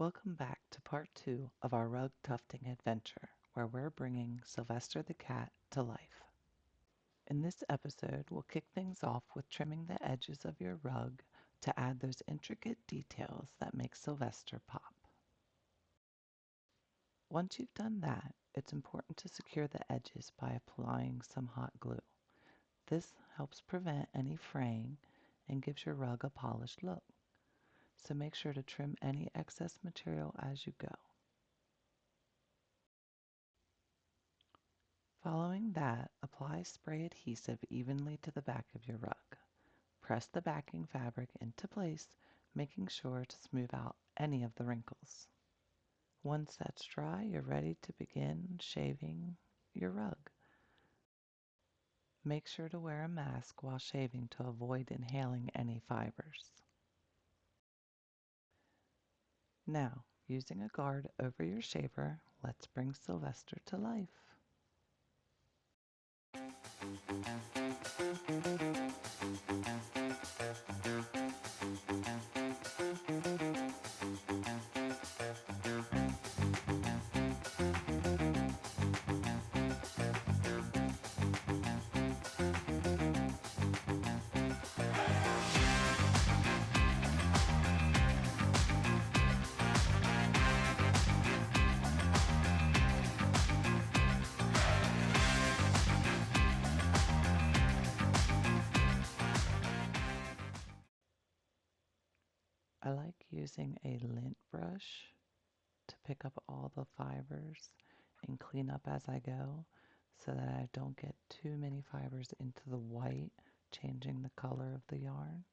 Welcome back to part 2 of our rug tufting adventure, where we're bringing Sylvester the Cat to life. In this episode, we'll kick things off with trimming the edges of your rug to add those intricate details that make Sylvester pop. Once you've done that, it's important to secure the edges by applying some hot glue. This helps prevent any fraying and gives your rug a polished look. So make sure to trim any excess material as you go. Following that, apply spray adhesive evenly to the back of your rug. Press the backing fabric into place, making sure to smooth out any of the wrinkles. Once that's dry, you're ready to begin shaving your rug. Make sure to wear a mask while shaving to avoid inhaling any fibers. Now, using a guard over your shaver, let's bring Sylvester to life. I like using a lint brush to pick up all the fibers and clean up as I go so that I don't get too many fibers into the white, changing the color of the yarn.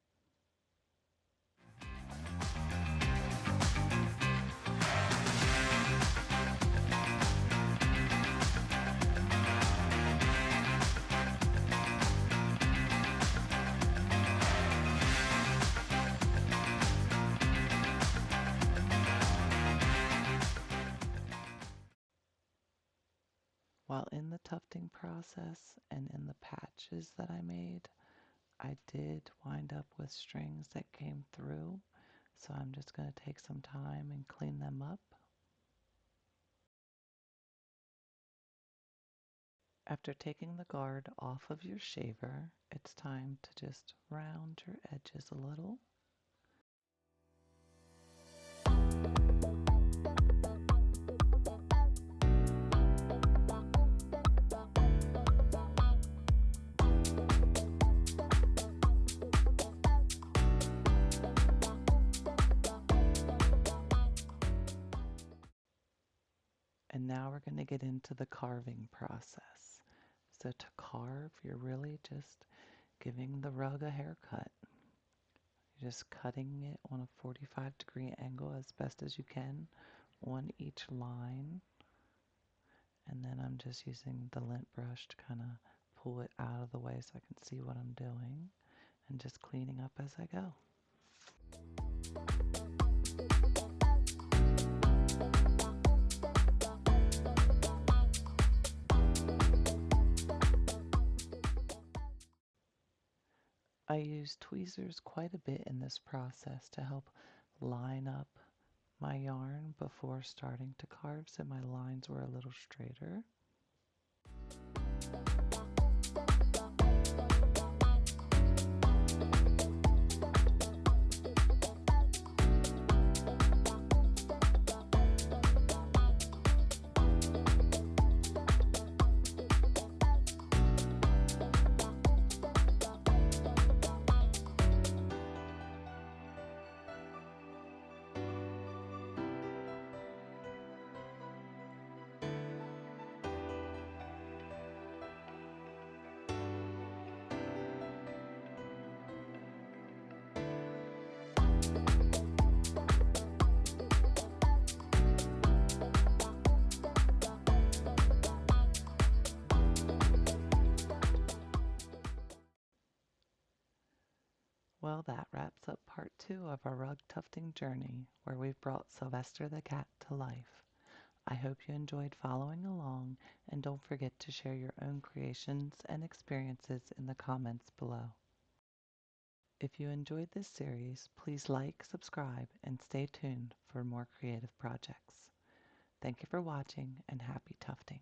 While in the tufting process and in the patches that I made, I did wind up with strings that came through, so I'm just going to take some time and clean them up. After taking the guard off of your shaver, it's time to just round your edges a little. And now we're going to get into the carving process. So to carve, you're really just giving the rug a haircut. You're just cutting it on a 45-degree angle as best as you can on each line. And then I'm just using the lint brush to kind of pull it out of the way so I can see what I'm doing, and just cleaning up as I go. I use tweezers quite a bit in this process to help line up my yarn before starting to carve, so my lines were a little straighter. Well, that wraps up part 2 of our rug tufting journey, where we've brought Sylvester the Cat to life. I hope you enjoyed following along, and don't forget to share your own creations and experiences in the comments below. If you enjoyed this series, please like, subscribe, and stay tuned for more creative projects. Thank you for watching, and happy tufting.